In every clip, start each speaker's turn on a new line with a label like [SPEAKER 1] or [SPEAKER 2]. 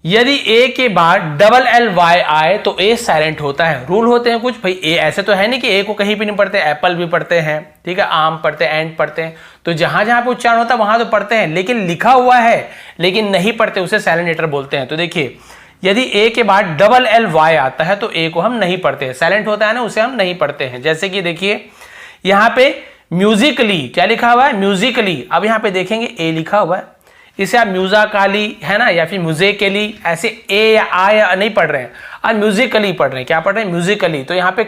[SPEAKER 1] यदि ए के बाद डबल एल वाई आए तो ए साइलेंट होता है। रूल होते हैं कुछ भाई, ए ऐसे तो है नहीं कि ए को कहीं भी नहीं पढ़ते, एप्पल भी पढ़ते हैं, ठीक है, आम पढ़ते हैं, एंड पढ़ते हैं, तो जहां जहां पे उच्चारण होता है वहां तो पढ़ते हैं, लेकिन लिखा हुआ है लेकिन नहीं पढ़ते, उसे साइलेंट लेटर बोलते हैं। तो देखिए यदि ए के बाद डबल एल वाई आता है तो ए को हम नहीं पढ़ते हैं, साइलेंट होता है ना, उसे हम नहीं पढ़ते हैं। जैसे कि देखिए यहां पे म्यूजिकली क्या लिखा हुआ है, म्यूजिकली, अब यहां पे देखेंगे ए लिखा हुआ है, इसे आप म्यूजिकली है ना, या फिर म्यूजिकली, ऐसे ए या आ या नहीं पढ़ रहे हैं, अब म्यूजिकली पढ़ रहे हैं। क्या पढ़ रहे हैं, म्यूजिकली। तो यहाँ पे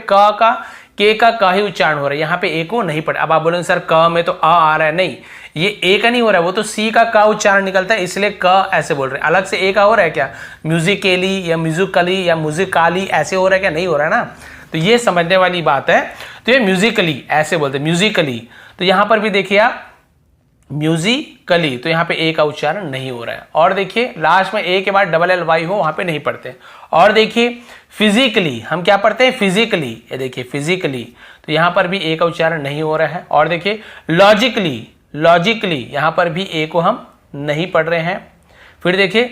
[SPEAKER 1] के का ही उच्चारण हो रहा है, यहाँ पे ए को नहीं पढ़। अब आप बोलेंगे सर क में तो आ रहा है, नहीं, ये ए का नहीं हो रहा है, वो तो सी का उच्चारण निकलता है, इसलिए क ऐसे बोल रहे हैं। अलग से ए का हो रहा है क्या, म्यूजिकली या म्यूजिकली या म्यूजिकाली ऐसे हो रहा है क्या, नहीं हो रहा है ना। तो ये समझने वाली बात है। तो ये म्यूजिकली ऐसे बोलते हैं, म्यूजिकली। तो यहां पर भी देखिए आप म्यूजिकली, तो यहां पे ए का उच्चारण नहीं हो रहा है। और देखिए लास्ट में ए के बाद डबल एल वाई हो, वहां पे नहीं पढ़ते। और देखिए फिजिकली, हम क्या पढ़ते हैं, फिजिकली, ये देखिए फिजिकली, तो यहां पर भी ए का उच्चारण नहीं हो रहा है। और देखिए लॉजिकली, यहां पर भी ए को हम नहीं पढ़ रहे हैं। फिर देखिए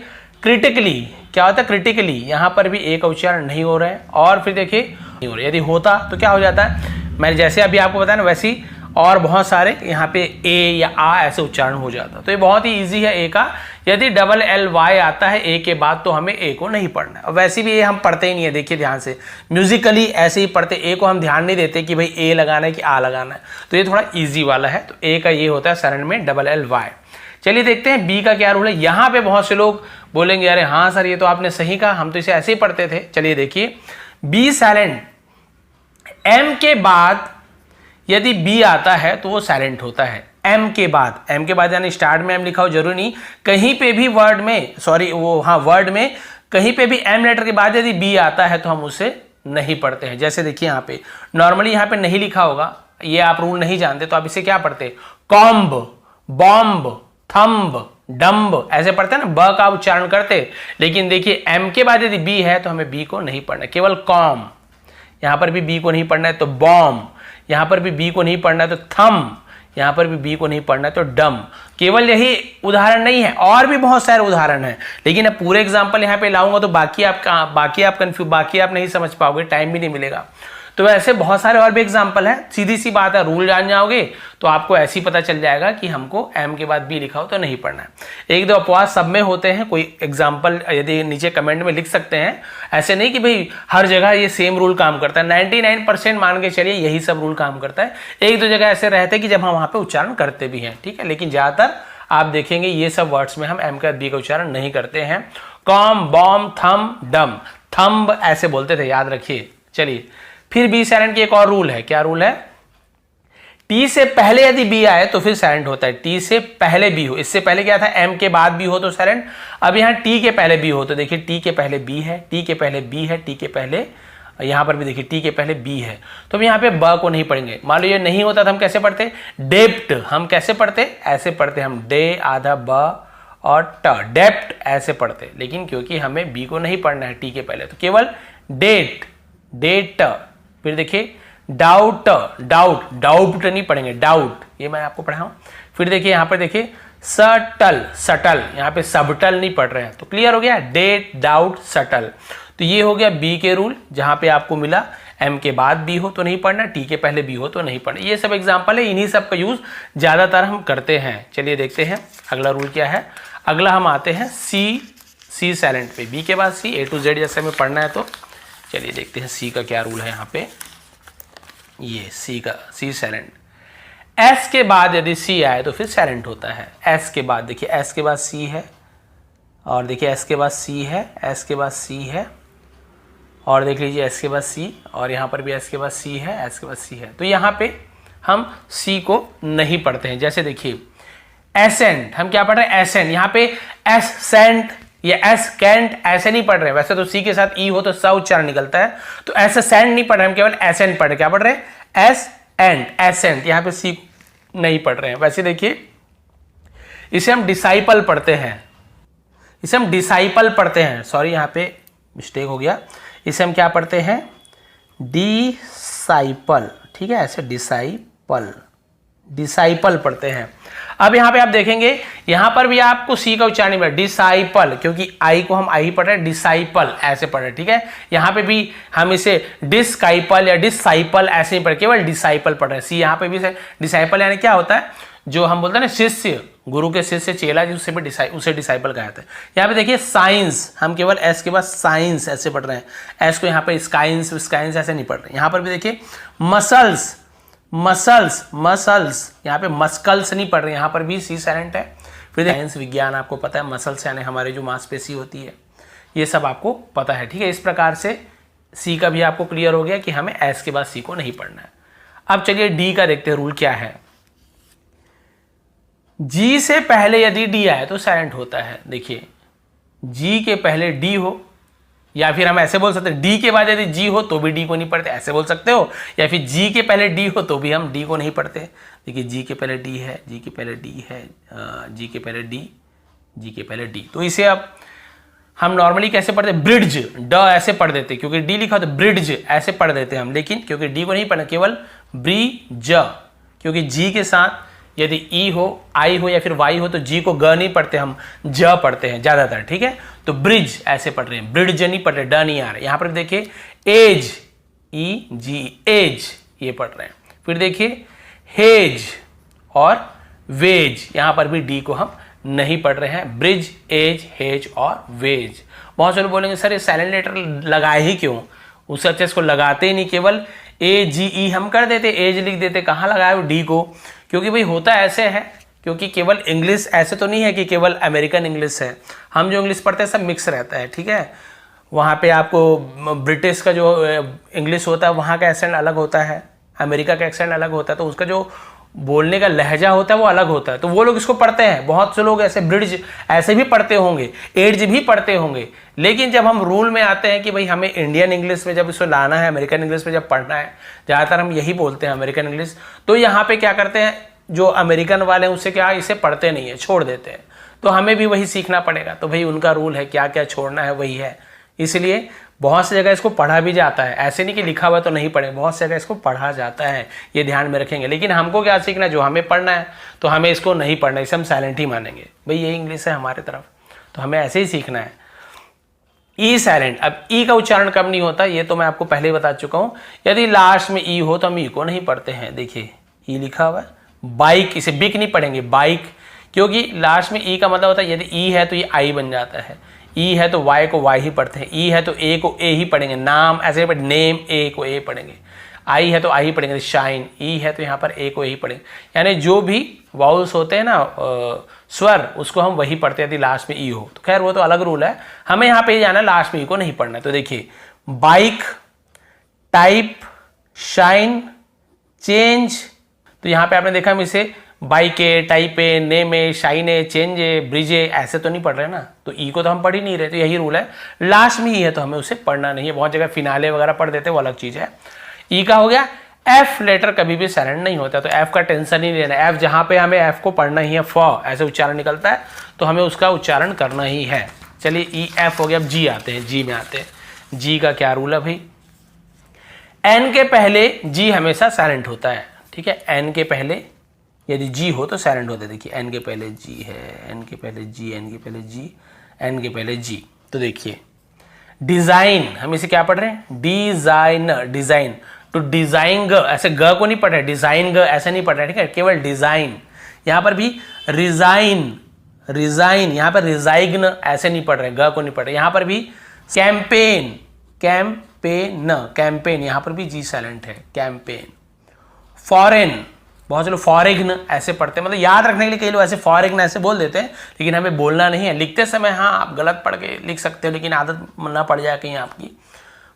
[SPEAKER 1] क्रिटिकली, क्या होता है, क्रिटिकली, यहां पर भी ए का उच्चारण नहीं हो रहा है। और फिर देखिए नहीं हो रहा है, यदि होता तो क्या हो जाता है, मैंने जैसे अभी आपको बताया ना वैसे ही और बहुत सारे यहाँ पे ए या आ ऐसे उच्चारण हो जाता। तो ये बहुत ही इजी है ए का। यदि डबल एल वाई आता है ए के बाद तो हमें ए को नहीं पढ़ना है। और वैसे भी ए हम पढ़ते ही नहीं है, देखिए ध्यान से, म्यूजिकली ऐसे ही पढ़ते, ए को हम ध्यान नहीं देते कि भाई ए लगाना है कि आ लगाना है। तो ये थोड़ा ईजी वाला है। तो ए का ये होता है साइलेंट में डबल एल वाई। चलिए देखते हैं बी का क्या रूल है। यहाँ पे बहुत से लोग बोलेंगे अरे हाँ सर ये तो आपने सही कहा, हम तो इसे ऐसे ही पढ़ते थे। चलिए देखिए बी साइलेंट, एम के बाद यदि बी आता है तो वो साइलेंट होता है। एम के बाद यानी स्टार्ट में एम लिखा हो जरूरी नहीं, कहीं पे भी वर्ड में, सॉरी वो हाँ वर्ड में कहीं पे भी एम लेटर के बाद यदि बी आता है तो हम उसे नहीं पढ़ते हैं। जैसे देखिए यहाँ पे नॉर्मली यहाँ पे नहीं लिखा होगा, ये आप रूल नहीं जानते तो आप इसे क्या पढ़ते, कॉम्ब, बॉम्ब, थंब, डम्ब ऐसे पढ़ते हैं ना, ब का उच्चारण करते। लेकिन देखिए एम के बाद यदि बी है तो हमें बी को नहीं पढ़ना, केवल कॉम, यहां पर भी बी को नहीं पढ़ना है तो बॉम्ब, यहां पर भी बी को नहीं पढ़ना है तो थम, यहां पर भी बी को नहीं पढ़ना है तो डम। केवल यही उदाहरण नहीं है, और भी बहुत सारे उदाहरण हैं, लेकिन अब पूरे एग्जांपल यहां पे लाऊंगा तो बाकी आप नहीं समझ पाओगे, टाइम भी नहीं मिलेगा। तो ऐसे बहुत सारे और भी एग्जांपल हैं। सीधी सी बात है, रूल जान जाओगे तो आपको ऐसे ही पता चल जाएगा कि हमको एम के बाद बी लिखा हो तो नहीं पढ़ना है। एक दो अपवाद सब में होते हैं, कोई एग्जांपल यदि नीचे कमेंट में लिख सकते हैं। ऐसे नहीं कि भाई हर जगह ये सेम रूल काम करता है, 99% मान के चलिए यही सब रूल काम करता है। एक दो जगह ऐसे रहते हैं कि जब हम वहां पर उच्चारण करते भी हैं, ठीक है, लेकिन ज्यादातर आप देखेंगे ये सब वर्ड्स में हम एम के बाद बी का उच्चारण नहीं करते हैं। कॉम, बॉम, थम, डम, थंब ऐसे बोलते थे, याद रखिए। चलिए फिर बी साइलेंट की एक और रूल है। क्या रूल है, टी से पहले यदि बी आए तो फिर साइलेंट होता है। टी से पहले बी हो, इससे पहले क्या था, एम के बाद बी हो तो साइलेंट। अब यहां टी के पहले बी हो तो देखिए टी के पहले बी है, टी के पहले बी है, टी के पहले, यहां पर भी देखिए टी के पहले बी है, तो यहां पे ब को नहीं पढ़ेंगे। मान लो ये नहीं होता तो हम कैसे पढ़ते, डेप्ट, हम कैसे पढ़ते, ऐसे पढ़ते हम, डे आधा ब और ट, डेप्ट ऐसे पढ़ते। लेकिन क्योंकि हमें बी को नहीं पढ़ना है टी के पहले, तो केवल डेट, डेट। फिर देखिए डाउट, डाउट नहीं पढ़ेंगे, डाउट, ये मैं आपको पढ़ाऊं। फिर देखिए यहां पर देखिए सटल, यहां पे सबटल नहीं पढ़ रहे हैं। तो क्लियर हो गया, डेट, डाउट, सटल। तो ये हो गया बी के रूल, जहां पे आपको मिला एम के बाद बी हो तो नहीं पढ़ना, टी के पहले बी हो तो नहीं पढ़ना। ये सब एग्जांपल है, इन्हीं सब का यूज ज्यादातर हम करते हैं। चलिए देखते हैं अगला रूल क्या है। अगला हम आते हैं सी साइलेंट पे, बी के बाद सी, ए टू जेड जैसे हमें पढ़ना है। तो चलिए देखते हैं सी का क्या रूल है। यहाँ पे ये सी साइलेंट, एस के बाद यदि सी आए तो फिर साइलेंट होता है। एस के बाद देखिए, एस के बाद सी है, और देखिए एस के बाद सी है, एस के बाद सी है, और देख लीजिए एस के बाद सी, और यहाँ पर भी एस के बाद सी है, एस के बाद सी है। तो यहाँ पे हम सी को नहीं पढ़ते हैं। जैसे देखिए एसेंट, हम क्या पढ़ रहे हैं, एसेंट, यहाँ पे एसेंट या एस कैंट ऐसे नहीं पढ़ रहे हैं। वैसे तो सी के साथ ई हो तो स उच्चारण निकलता है, तो एसेंट नहीं पढ़ रहे, हम केवल एसेंट पढ़ रहे। क्या पढ़ रहे हैं, एस एंड, एसेंट, यहाँ पे सी नहीं पढ़ रहे हैं। वैसे देखिए इसे हम डिसाइपल पढ़ते हैं, इसे हम डिसाइपल पढ़ते हैं, सॉरी यहाँ पे मिस्टेक हो गया। इसे हम क्या पढ़ते हैं, डिसाइपल, ठीक है, ऐसे डिसाइपल पढ़ते हैं। अब यहाँ पे आप देखेंगे, यहाँ पर भी आपको सी का उच्चारण मिला डिसाइपल, क्योंकि आई को हम आई पढ़ रहे हैं, डिसाइपल ऐसे पढ़ रहे हैं, ठीक है। यहाँ पे भी हम इसे डिस्काइपल या डिसाइपल ऐसे नहीं पढ़, केवल डिसाइपल पढ़ रहे हैं। सी यहाँ पे भी डिसाइपल यानी क्या होता है, जो हम बोलते हैं ना शिष्य, गुरु के शिष्य चेला, उसे भी उसे डिसाइपल कहा जाता है। यहाँ पे देखिए साइंस, हम केवल एस के बाद साइंस ऐसे पढ़ रहे हैं, एस को यहाँ पे स्काइंस स्काइंस ऐसे नहीं पढ़ रहे। यहाँ पर भी देखिए मसल्स, मसल्स मसल्स, यहाँ पे मस्कल्स नहीं पढ़ रहे, यहाँ पर भी सी साइलेंट है। फिर साइंस विज्ञान, आपको पता है मसल्स यानी हमारे जो मांसपेशी होती है, ये सब आपको पता है, ठीक है। इस प्रकार से सी का भी आपको क्लियर हो गया कि हमें एस के बाद सी को नहीं पढ़ना है। अब चलिए डी का देखते हैं रूल क्या है। जी से पहले यदि डी आए तो साइलेंट होता है। देखिए जी के पहले डी हो, या फिर हम ऐसे बोल सकते हैं डी के बाद यदि जी हो तो भी डी को नहीं पढ़ते, ऐसे बोल सकते हो। या फिर जी के पहले डी हो तो भी हम डी को नहीं पढ़ते। देखिए जी के पहले डी है, जी के पहले डी है, जी के पहले डी, जी के पहले डी, तो इसे अब हम नॉर्मली कैसे पढ़ते हैं, ब्रिड्ज, ड ऐसे पढ़ देते, क्योंकि डी लिखा तो ब्रिड्ज ऐसे पढ़ देते हम। लेकिन क्योंकि डी को नहीं पढ़ना, केवल ब्रिज, क्योंकि जी के साथ यदि ई हो, आई हो या फिर वाई हो तो जी को ग नहीं पढ़ते, हम ज पढ़ते हैं ज्यादातर, ठीक है। तो ब्रिज ऐसे पढ़ रहे हैं, ब्रिड्ज नहीं पढ़ रहे, ड नहीं आ रहा। यहां पर देखिए एज, ई जी एज, ये पढ़ रहे हैं। फिर देखिए हेज और वेज, यहां पर भी डी को हम नहीं पढ़ रहे हैं, ब्रिज, एज, हेज और वेज। बहुत से लोग बोलेंगे सर ये साइलेंट लेटर लगाए ही क्यों, उससे अच्छे इसको लगाते ही नहीं, केवल ए जी ई हम कर देते, एज लिख देते, कहाँ लगाए डी को। क्योंकि भाई होता ऐसे है, क्योंकि केवल इंग्लिश ऐसे तो नहीं है कि केवल अमेरिकन इंग्लिश है, हम जो इंग्लिश पढ़ते हैं सब मिक्स रहता है, ठीक है। वहाँ पे आपको ब्रिटिश का जो इंग्लिश होता है वहाँ का एक्सेंट अलग होता है, अमेरिका का एक्सेंट अलग होता है, तो उसका जो बोलने का लहजा होता है वो अलग होता है, तो वो लोग इसको पढ़ते हैं। बहुत से लोग ऐसे ब्रिड्ज ऐसे भी पढ़ते होंगे, एज भी पढ़ते होंगे। लेकिन जब हम रूल में आते हैं कि भाई हमें इंडियन इंग्लिश में जब इसको लाना है, अमेरिकन इंग्लिश में जब पढ़ना है, ज़्यादातर हम यही बोलते हैं अमेरिकन इंग्लिश, तो यहाँ पे क्या करते हैं, जो अमेरिकन वाले हैं उससे क्या इसे पढ़ते नहीं है, छोड़ देते हैं। तो हमें भी वही सीखना पड़ेगा। तो भाई उनका रूल है, क्या क्या छोड़ना है वही है। इसलिए बहुत सी जगह इसको पढ़ा भी जाता है, ऐसे नहीं कि लिखा हुआ तो नहीं पढ़े, बहुत सी जगह इसको पढ़ा जाता है, ये ध्यान में रखेंगे। लेकिन हमको क्या सीखना है, जो हमें पढ़ना है, तो हमें इसको नहीं पढ़ना, इसे हम साइलेंट ही मानेंगे, भाई ये इंग्लिश है हमारे तरफ, तो हमें ऐसे ही सीखना है। ई साइलेंट, अब ई का उच्चारण कब नहीं होता ये तो मैं आपको पहले ही बता चुका हूं। यदि लास्ट में ई हो तो हम ई को नहीं पढ़ते हैं। देखिए ई लिखा हुआ है, बाइक, इसे बिक नहीं पढ़ेंगे, बाइक, क्योंकि लास्ट में ई का मतलब होता है यदि ई है तो ये आई बन जाता है, ई है तो वाई को वाई ही पढ़ते हैं, ई है तो ए को ए ही पढ़ेंगे, नाम ऐसे नेम, ए को ए पढ़ेंगे, आई है तो आई ही पढ़ेंगे, शाइन, ई है तो यहाँ पर ए को ए ही पढ़ेंगे। यानी जो भी वाउल्स होते हैं ना स्वर, उसको हम वही पढ़ते हैं यदि लास्ट में ई हो। तो खैर वो तो अलग रूल है, हमें यहाँ पे जाना है लास्ट में ई को नहीं पढ़ना है। तो देखिए बाइक, टाइप, शाइन, चेंज, तो यहाँ पे आपने देखा हम इसे बाइके, टाइपे, नेमे, शाइने, चेंजे, ब्रिजे ऐसे तो नहीं पढ़ रहे ना, तो ई को तो हम पढ़ ही नहीं रहे। तो यही रूल है, लास्ट में ही है तो हमें उसे पढ़ना नहीं है। बहुत जगह फिनाले वगैरह पढ़ देते हैं, वो अलग चीज है। ई का हो गया। एफ लेटर कभी भी साइलेंट नहीं होता, तो एफ का टेंशन ही लेना। एफ जहां पे हमें एफ को पढ़ना ही है, फ ऐसे उच्चारण निकलता है तो हमें उसका उच्चारण करना ही है। चलिए ई एफ हो गया। अब जी आते हैं, जी में आते हैं। जी का क्या रूल है भाई, एन के पहले जी हमेशा साइलेंट होता है, ठीक है। एन के पहले यदि जी हो तो साइलेंट होता है। देखिए एन के पहले जी है, एन के पहले जी, एन के पहले जी, एन के पहले जी। तो देखिए डिजाइन, हम इसे क्या पढ़ रहे हैं, डिजाइनर, डिजाइन, तो डिजाइन ग, ऐसे ग को नहीं पढ़ रहे, डिजाइन ग ऐसे नहीं पढ़ रहे, ठीक है, केवल डिजाइन। यहां पर भी रिजाइन, रिजाइन, यहां पर रिजाइग्न ऐसे नहीं पढ़ रहे, ग को नहीं पढ़ रहे। यहां पर भी कैंपेन, कैंपेन, कैंपेन, यहां पर भी जी साइलेंट है, कैंपेन। फॉरेन, बहुत से लोग फॉरेग्न ऐसे पढ़ते हैं, मतलब याद रखने के लिए कई लोग ऐसे फॉरेग्न ऐसे बोल देते हैं, लेकिन हमें बोलना नहीं है। लिखते समय हाँ आप गलत पढ़ के लिख सकते हो, लेकिन आदत ना पड़ जाए कहीं आपकी।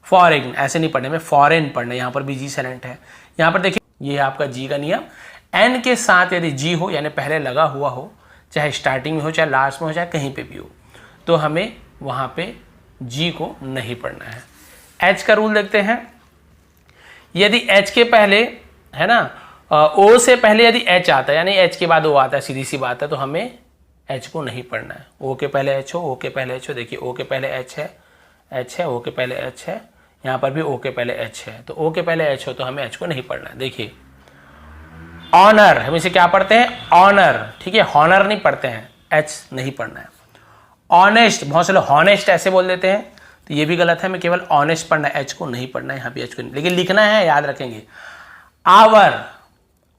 [SPEAKER 1] फॉरेग्न ऐसे नहीं पढ़ने में, फॉरेन पढ़ना। यहाँ पर भी जी साइलेंट है। यहाँ पर देखिए ये है आपका जी का नियम। एन के साथ यदि जी हो यानी पहले लगा हुआ हो, चाहे स्टार्टिंग में हो, चाहे लास्ट में हो, चाहे कहीं पे भी हो, तो हमें वहाँ पे जी को नहीं पढ़ना है। एच का रूल देखते हैं। यदि एच के पहले है ना, ओ से पहले यदि एच आता है, यानी एच के बाद ओ आता है, सीधी सी बात है, तो हमें एच को नहीं पढ़ना है। ओ के पहले एच हो, ओ के पहले एच हो, देखिए ओ के पहले एच है, एच है, ओ के पहले एच है, यहाँ पर भी ओ के पहले एच है, तो ओ के पहले एच हो तो हमें एच को नहीं पढ़ना है। देखिए ऑनर, हम इसे क्या पढ़ते हैं? ऑनर, ठीक है, हॉनर नहीं पढ़ते हैं, एच नहीं पढ़ना है। ऑनेस्ट, बहुत से लोग हॉनेस्ट ऐसे बोल देते हैं, तो ये भी गलत है, मैं केवल ऑनेस्ट पढ़ना है, एच को नहीं पढ़ना है, यहाँ पे एच को नहीं, लेकिन लिखना है, याद रखेंगे। आवर,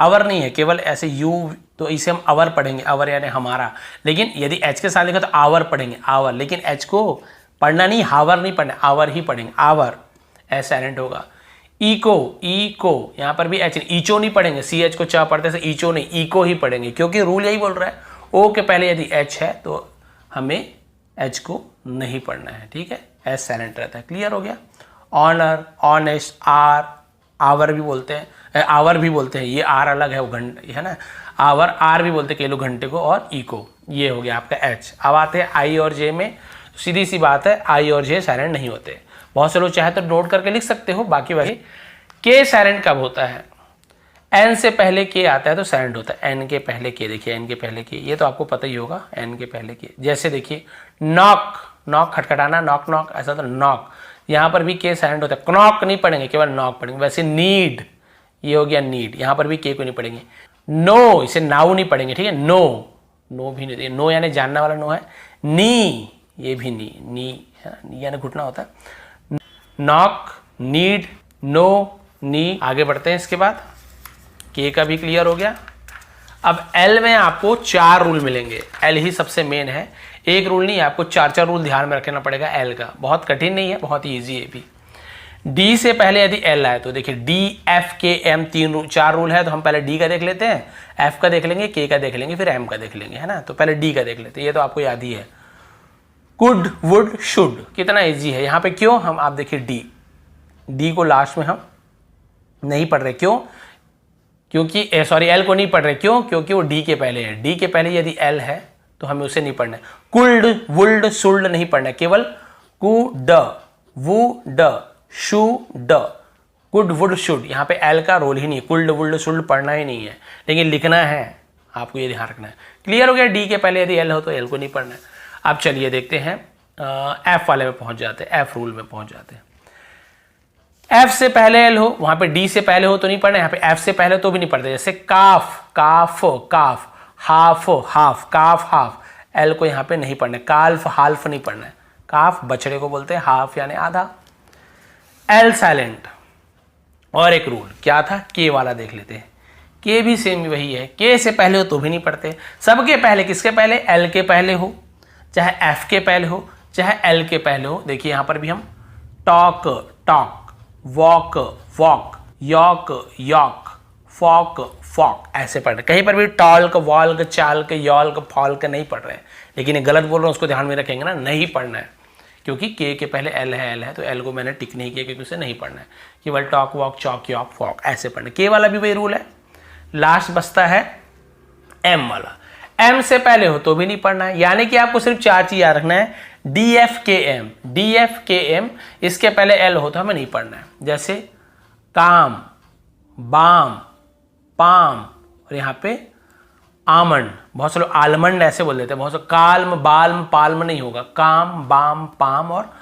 [SPEAKER 1] अवर नहीं है, केवल ऐसे यू, तो इसे हम अवर पढ़ेंगे, अवर यानी हमारा, लेकिन यदि एच के साथ लिखा तो आवर पढ़ेंगे, आवर, लेकिन एच को पढ़ना नहीं, हावर नहीं पढ़ना, आवर ही पढ़ेंगे, आवर, एच साइलेंट होगा। इको, इको, यहाँ पर भी एच, ईचो नहीं पढ़ेंगे, सी एच को चा पढ़ते से ईचो नहीं, इको ही पढ़ेंगे, क्योंकि रूल यही बोल रहा है, ओ के पहले यदि एच है तो हमें एच को नहीं पढ़ना है, ठीक है, एच साइलेंट रहता है। क्लियर हो गया? ऑनर, ऑनेस्ट, आर, आवर भी बोलते हैं, आवर भी बोलते हैं, ये आर अलग है, वो घंटे है ना, आवर, आर भी बोलते हैं केलो घंटे को, और इको, ये हो गया आपका एच। अब आते हैं आई और जे में, सीधी सी बात है, आई और जे साइलेंट नहीं होते। बहुत से लोग चाहे तो नोट करके लिख सकते हो, बाकी वही। के साइलेंट कब होता है? एन से पहले के आता है तो साइलेंट होता है, एन के पहले के, देखिए एन के पहले के, ये तो आपको पता ही होगा, एन के पहले के। जैसे देखिए नॉक, नॉक खटखटाना, नॉक नॉक, ऐसा तो नॉक, यहाँ पर भी के साइलेंट होता है, नॉक नहीं पढ़ेंगे, केवल नॉक पढ़ेंगे। वैसे नीड, ये हो गया नीड, यहाँ पर भी के को नहीं पढ़ेंगे। नो, इसे नाउ नहीं पढ़ेंगे, ठीक है, नो, नो भी नहीं, नो यानी जानने वाला नो है। नी, ये भी नी यानी घुटना होता है। नॉक, नीड, नो, नी। आगे बढ़ते हैं, इसके बाद के का भी क्लियर हो गया। अब एल में आपको 4 रूल मिलेंगे, एल ही सबसे मेन है, एक रूल नहीं, आपको 4 रूल ध्यान में रखना पड़ेगा एल का, बहुत कठिन नहीं है, बहुत ही ईजी है भी। डी से पहले यदि एल आए तो देखिए डी, एफ, के, एम, 4 रूल है, तो हम पहले डी का देख लेते हैं, एफ का देख लेंगे, के का देख लेंगे, फिर एम का देख लेंगे, है ना। तो पहले डी का देख लेते हैं, ये तो आपको याद ही है, कुड, वुड, शुड, कितना इजी है। यहाँ पे क्यों, हम आप देखिए डी को लास्ट में हम नहीं पढ़ रहे, क्यों? क्योंकि सॉरी, एल को नहीं पढ़ रहे, क्यों? क्योंकि वो डी के पहले है, डी के पहले यदि एल है तो हमें उसे नहीं पढ़ना है। कुल्ड, वुल्ड, शुल्ड नहीं पढ़ना है, केवल could, would, should, could, would, should, यहाँ पे एल का रोल ही नहीं है, कुल्ड, वुल्ड, शुल्ड पढ़ना ही नहीं है, लेकिन लिखना है, आपको ये ध्यान रखना है। क्लियर हो गया? डी के पहले यदि एल हो तो एल को नहीं पढ़ना है। अब चलिए देखते हैं, एफ वाले में पहुंच जाते हैं, एफ रूल में पहुंच जाते हैं। एफ से पहले एल हो, वहां पे डी से पहले हो तो नहीं पढ़ना, यहाँ पे एफ से पहले तो भी नहीं पढ़ते। जैसे काफ, काफ, काफ, हाफ, हाफ, काफ, हाफ, एल को यहाँ पे नहीं पढ़ना है। काल्फ, हाल्फ नहीं पढ़ना है, काफ बछड़े को बोलते हैं, हाफ यानी आधा, एल साइलेंट। और एक रूल क्या था, के वाला देख लेते हैं। के भी सेम वही है, के से पहले हो तो भी नहीं पढ़ते, सबके पहले, किसके पहले? एल के पहले हो, चाहे एफ के पहले हो, चाहे एल के पहले हो। देखिए यहाँ पर भी हम talk, talk, walk, walk, yolk, yolk, folk, folk, ऐसे पढ़ रहे। कहीं पर भी talk, walk, chalk, yolk, folk नहीं पढ़ रहे हैं, लेकिन ये गलत बोल रहे हैं, उसको ध्यान में रखेंगे ना, नहीं पढ़ना है, क्योंकि के पहले एल है, तो एल को मैंने टिक नहीं किया क्योंकि उसे नहीं पढ़ना है, केवल talk, walk, chalk, yolk, folk ऐसे पढ़ना। के वाला भी वही रूल है। लास्ट बचता है एम वाला, एम से पहले हो तो भी नहीं पढ़ना है, यानी कि आपको सिर्फ 4 चीज याद रखना है, डी, एफ, के, एम, डी, एफ, के, एम, इसके पहले एल हो तो हमें नहीं पढ़ना है। जैसे काम, बाम, पाम, और यहाँ पे आमंड, बहुत से लोग आलमंड ऐसे बोल देते हैं, बहुत से काल्म, बाल्म, पाल्म नहीं होगा, काम, बाम, पाम और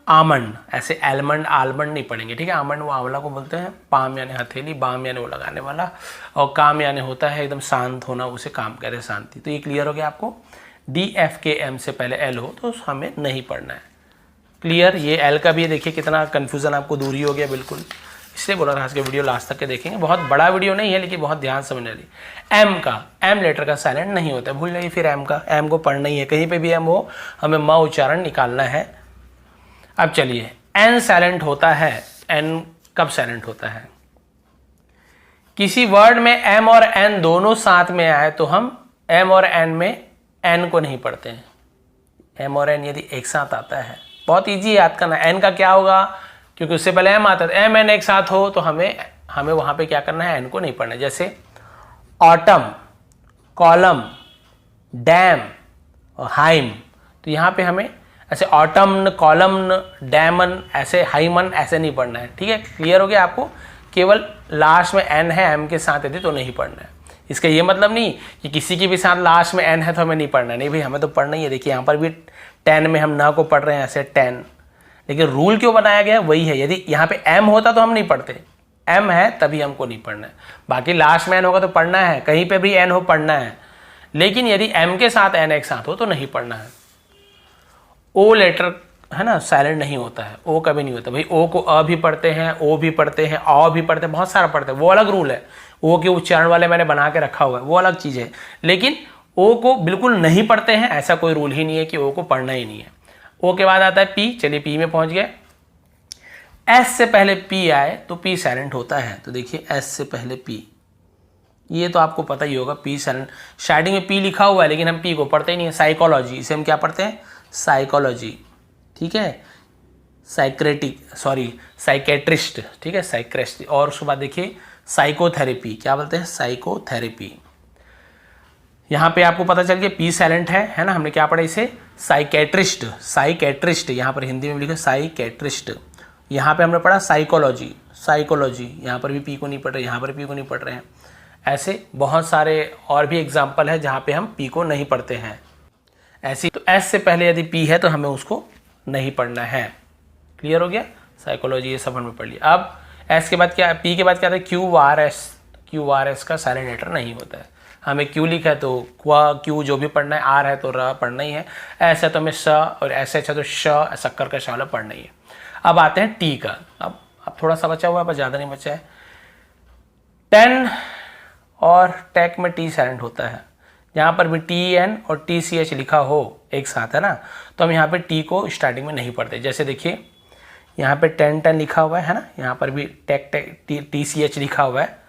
[SPEAKER 1] आमंड, ऐसे एलमंड, आलमंड नहीं पढ़ेंगे, ठीक है। आमंड वो आंवला को बोलते हैं, पाम यानी हथेली, बाम यानी वो लगाने वाला, और काम यानी होता है एकदम शांत होना, उसे काम कह रहे हैं, शांति। तो ये क्लियर हो गया आपको, डी, एफ, के, एम से पहले एल हो तो हमें नहीं पढ़ना है। क्लियर? ये एल का भी देखिए कितना कन्फ्यूजन आपको दूर ही हो गया बिल्कुल, इसलिए बोला रहा आज के वीडियो लास्ट तक के देखेंगे, बहुत बड़ा वीडियो नहीं है लेकिन बहुत ध्यान समझने वाली। एम का, एम लेटर का साइलेंट नहीं होता, भूल जाइए फिर एम का, एम को पढ़ना ही है, कहीं पे भी एम हो हमें म उच्चारण निकालना है। अब चलिए, एन साइलेंट होता है, एन कब साइलेंट होता है? किसी वर्ड में एम और एन दोनों साथ में आए तो हम एम और एन में एन को नहीं पढ़ते हैं। एम और एन यदि एक साथ आता है, बहुत इजी याद करना, एन का क्या होगा, क्योंकि उससे पहले एम आता है, एम एन एक साथ हो तो हमें वहां पे क्या करना है, एन को नहीं पढ़ना। जैसे ऑटम, कॉलम, डैम और हाइम, तो यहाँ पे हमें ऐसे ऑटम, कॉलम, डैमन, ऐसे हाइमन ऐसे नहीं पढ़ना है, ठीक है। क्लियर हो गया आपको? केवल लास्ट में एन है, एम के साथ यदि तो नहीं पढ़ना है। इसका ये मतलब नहीं कि किसी के भी साथ लास्ट में एन है तो हमें नहीं पढ़ना, नहीं भाई हमें तो पढ़ना ही है। देखिए यहाँ पर भी 10 में हम ना को पढ़ रहे हैं ऐसे 10, लेकिन रूल क्यों बनाया गया वही है, यदि यहाँ पे एम होता तो हम नहीं पढ़ते, एम है तभी हमको नहीं पढ़ना है। बाकी लास्ट में एन होगा तो पढ़ना है, कहीं पे भी एन हो पढ़ना है, लेकिन यदि एम के साथ एन एक साथ हो तो नहीं पढ़ना है। ओ लेटर है ना साइलेंट नहीं होता है, ओ कभी नहीं होता भाई। ओ को अ भी पढ़ते हैं, ओ भी पढ़ते हैं, औ भी पढ़ते हैं, बहुत सारा पढ़ते हैं, वो अलग रूल है। ओ के उच्चारण वाले मैंने बना के रखा हुआ है, वो अलग चीज़ है। लेकिन ओ को बिल्कुल नहीं पढ़ते हैं ऐसा कोई रूल ही नहीं है कि ओ को पढ़ना ही नहीं है। ओ के बाद आता है पी, चलिए पी में पहुंच गए। एस से पहले पी आए तो पी साइलेंट होता है। तो देखिए एस से पहले पी, ये तो आपको पता ही होगा, पी साइलेंट। स्टार्टिंग में पी लिखा हुआ है लेकिन हम पी को पढ़ते ही नहीं है। साइकोलॉजी, इसे हम क्या पढ़ते हैं? साइकोलॉजी, ठीक है। साइकेट्रिस्ट, ठीक है, साइक्रेस्ट। और उसके बाद देखिए साइकोथेरेपी, क्या बोलते हैं? साइकोथेरेपी। यहाँ पे आपको पता चल गया पी साइलेंट है ना। हमने क्या पढ़ा इसे? साइकेट्रिस्ट, साइकेट्रिस्ट, यहाँ पर हिंदी में लिखा साइकेट्रिस्ट। यहाँ पे हमने पढ़ा साइकोलॉजी, साइकोलॉजी, यहाँ पर भी पी को नहीं पढ़ रहे, यहाँ पर पी को नहीं पढ़ रहे हैं। ऐसे बहुत सारे और भी एग्जाम्पल है जहाँ पे हम पी को नहीं पढ़ते हैं। ऐसी तो एस से पहले यदि पी है तो हमें उसको नहीं पढ़ना है। क्लियर हो गया? साइकोलॉजी ये सब हमने पढ़ लिया। अब एस के बाद क्या, पी के बाद क्या आता है? Q R S. Q R S का साइलेंट लेटर नहीं होता है। हमें क्यू लिखा है तो क्यू जो भी पढ़ना है, आर है तो र पढ़ना ही है, ऐसा तो हमें स, और ऐसे अच्छा तो श, शक्कर का शाला पढ़ना ही है। अब आते हैं टी का। अब थोड़ा सा बचा हुआ है पर ज़्यादा नहीं बचा है। टेन और टेक में टी साइलेंट होता है। यहाँ पर भी टी एन और टी सी एच लिखा हो एक साथ है ना, तो हम यहाँ पे टी को स्टार्टिंग में नहीं पढ़ते। जैसे देखिए यहाँ पे टेन लिखा हुआ है ना, यहाँ पर भी टेक टी सी एच लिखा हुआ है,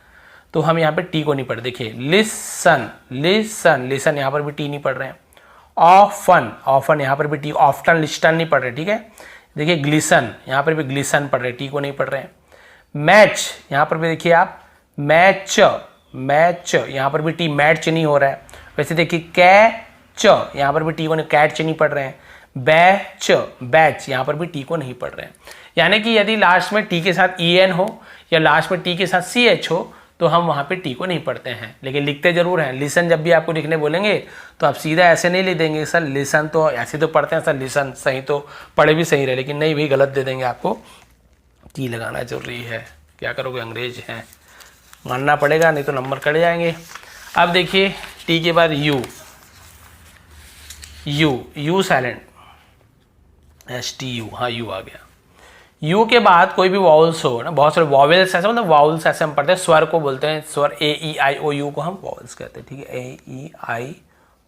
[SPEAKER 1] तो हम यहाँ पे टी को नहीं पढ़ते। देखिए लिसन, लिसन, लिसन, यहाँ पर भी टी नहीं पढ़ रहे हैं। ऑफन, ऑफन, यहाँ पर भी टी, ऑफ्टन लिस्टन नहीं पढ़ रहे, ठीक है। देखिए ग्लिसन, यहाँ पर भी ग्लिसन पढ़ रहे, टी को नहीं पढ़ रहे हैं। मैच, यहाँ पर भी देखिए आप मैच, मैच, यहाँ पर भी टी मैच नहीं हो रहा है। वैसे देखिए कैच, यहाँ पर भी टी को नहीं, कैच नहीं पढ़ रहे हैं। बैच, बैच, यहाँ पर भी टी को नहीं पढ़ रहे हैं। यानी कि यदि लास्ट में टी के साथ ई एन हो या लास्ट में टी के साथ सी एच हो तो हम वहाँ पे टी को नहीं पढ़ते हैं, लेकिन लिखते जरूर हैं। लिसन जब भी आपको लिखने बोलेंगे तो आप सीधा ऐसे नहीं लिख देंगे सर लिसन, तो ऐसे तो पढ़ते हैं सर लिसन, सही तो पढ़े भी सही रहे, लेकिन नहीं भी गलत दे देंगे आपको। टी लगाना जरूरी है, क्या करोगे, अंग्रेज हैं, मानना पड़ेगा, नहीं तो नंबर कट जाएंगे। अब देखिए टी के बाद you, you, you silent, S T U, हाँ यू आ गया। यू के बाद कोई भी वॉवल्स हो ना, बहुत सारे वॉवल्स ऐसे, मतलब वॉवल्स ऐसे हम पढ़ते हैं, स्वर को बोलते हैं स्वर, ए ई आई ओ यू को हम वॉवल्स कहते हैं, ठीक है, ए ई आई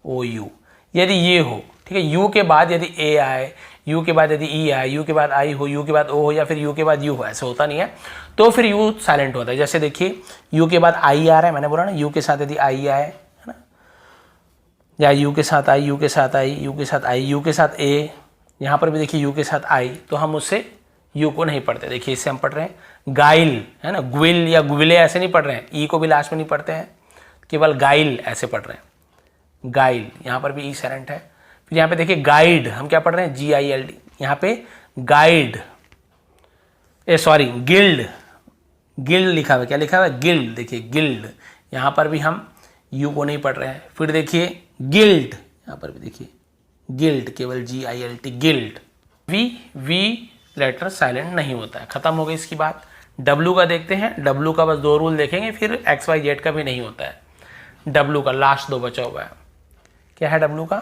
[SPEAKER 1] ओ यू। यदि ये हो, ठीक है, यू के बाद यदि ए आए, यू के बाद यदि ई आए, यू के बाद आई हो, यू के बाद ओ हो, या फिर यू के बाद यू हो, ऐसा होता नहीं है, तो फिर यू साइलेंट होता है। जैसे देखिए यू के बाद आई आ रहा है, मैंने बोला ना यू के साथ यदि आई आए है ना, या यू के साथ आई, यू के साथ आई, यू के साथ आई, यू के साथ ए, यहाँ पर भी देखिए यू के साथ आई, तो हम उससे यू को नहीं पढ़ते। देखिए इससे हम पढ़ रहे हैं गाइल, है ना, ग्विल या ग्विले ऐसे नहीं पढ़ रहे हैं, ई को भी लास्ट में नहीं पढ़ते हैं, केवल गाइल ऐसे पढ़ रहे हैं, गाइल। यहाँ पर भी ई साइलेंट है। फिर यहाँ पे देखिए गाइड, हम क्या पढ़ रहे हैं? जी आई एल डी, यहाँ पे गाइड, सॉरी गिल्ड, गिल्ड लिखा हुआ है, क्या लिखा हुआ है? गिल्ड, देखिए गिल्ड, यहाँ पर भी हम यू को नहीं पढ़ रहे हैं। फिर देखिए गिल्ड, यहाँ पर भी देखिए गिल्ड, केवल G I L T, guild. V letter silent नहीं होता है। खत्म हो गई इसकी बात। डब्लू का देखते हैं, डब्लू का बस 2 रूल देखेंगे, फिर एक्स वाई जेड का भी नहीं होता है। डब्लू का लास्ट 2 बचा हुआ है, क्या है डब्लू का?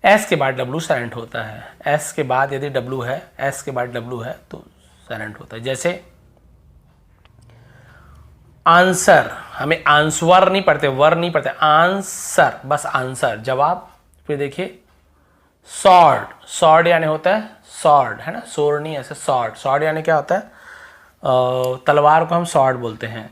[SPEAKER 1] एस के बाद डब्लू साइलेंट होता है। एस के बाद यदि डब्लू है, एस के बाद डब्लू है तो साइलेंट होता है। जैसे आंसर, हमें आंसवर नहीं पढ़ते, वर नहीं पढ़ते, आंसर, बस आंसर, जवाब। फिर देखिए सॉर्ड, सॉर्ड यानी होता है सॉर्ड, है ना, सोर नहीं, ऐसे सॉर्ड, सॉर्ड यानी क्या होता है? तलवार को हम सॉर्ड बोलते हैं,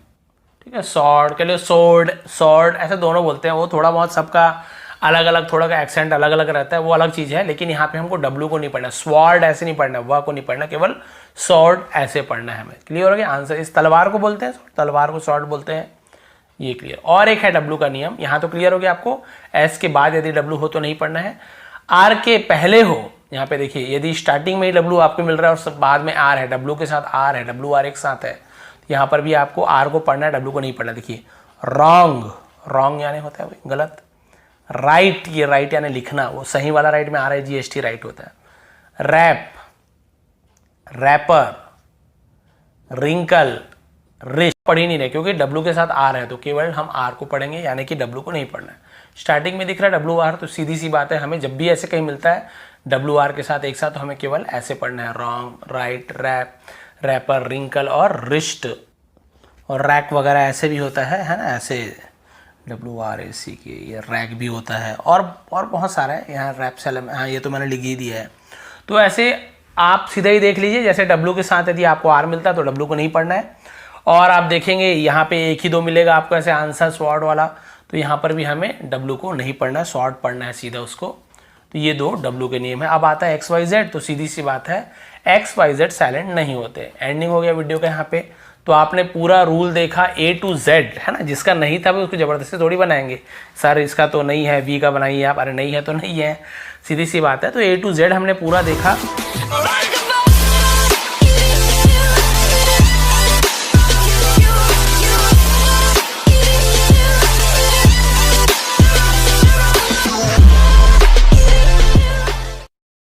[SPEAKER 1] ठीक है, सॉर्ड के लिए सोर्ड, सॉर्ड ऐसे दोनों बोलते हैं। वो थोड़ा बहुत सबका अलग अलग, थोड़ा का एक्सेंट अलग अलग रहता है, वो अलग चीज़ है। लेकिन यहाँ पे हमको डब्लू को नहीं पढ़ना, स्वॉर्ड ऐसे नहीं पढ़ना, व को नहीं पढ़ना, केवल सॉर्ड ऐसे पढ़ना है हमें। क्लियर हो गया? आंसर, इस तलवार को बोलते हैं, तलवार को सॉर्ड बोलते हैं, ये क्लियर। और एक है डब्लू का नियम, यहाँ तो क्लियर हो गया आपको। एस के बाद यदि डब्लू हो तो नहीं पढ़ना है, आर के पहले हो, यहाँ पे देखिए यदि स्टार्टिंग में ही डब्लू आपको मिल रहा है और बाद में आर है, डब्लू के साथ आर है, डब्लू आर एक साथ है, तो यहाँ पर भी आपको आर को पढ़ना है, डब्लू को नहीं पढ़ना। देखिए रॉन्ग, रॉन्ग यानी होता है गलत। राइट, ये राइट यानी लिखना, वो सही वाला राइट में आर है, जीएसटी राइट होता है। रैप, रैपर, रिंकल, रिस्ट पढ़ ही नहीं रहे क्योंकि डब्ल्यू के साथ आर है, तो केवल हम आर को पढ़ेंगे, यानी कि डब्ल्यू को नहीं पढ़ना है। स्टार्टिंग में दिख रहा है डब्ल्यू आर, तो सीधी सी बात है हमें जब भी ऐसे कहीं मिलता है डब्ल्यू आर के साथ एक साथ, तो हमें केवल ऐसे पढ़ना है, wrong, write, wrap, wrapper, wrinkle और रिस्ट, और रैक वगैरह ऐसे भी होता है ना, ऐसे WRAC के, ये रैक भी होता है, और बहुत सारा है यहाँ, रैप सेलम, हाँ ये तो मैंने लिख ही दिया है। तो ऐसे आप सीधा ही देख लीजिए, जैसे डब्ल्यू के साथ यदि आपको आर मिलता है तो डब्ल्यू को नहीं पढ़ना है, और आप देखेंगे यहाँ पे एक ही दो मिलेगा आपको ऐसे आंसर स्वॉर्ड वाला, तो यहाँ पर भी हमें डब्ल्यू को नहीं पढ़ना है, स्वॉर्ड पढ़ना है सीधा उसको। तो ये दो डब्ल्यू के नियम है। अब आता है XYZ, तो सीधी सी बात है XYZ साइलेंट नहीं होते। एंडिंग हो गया वीडियो का यहाँ पे। तो आपने पूरा रूल देखा A to Z, है ना, जिसका नहीं था वो उसको ज़बरदस्ती थोड़ी बनाएंगे, सर इसका तो नहीं है, V का बनाइए आप, अरे नहीं है तो नहीं है, सीधी सी बात है। तो A to Z हमने पूरा देखा।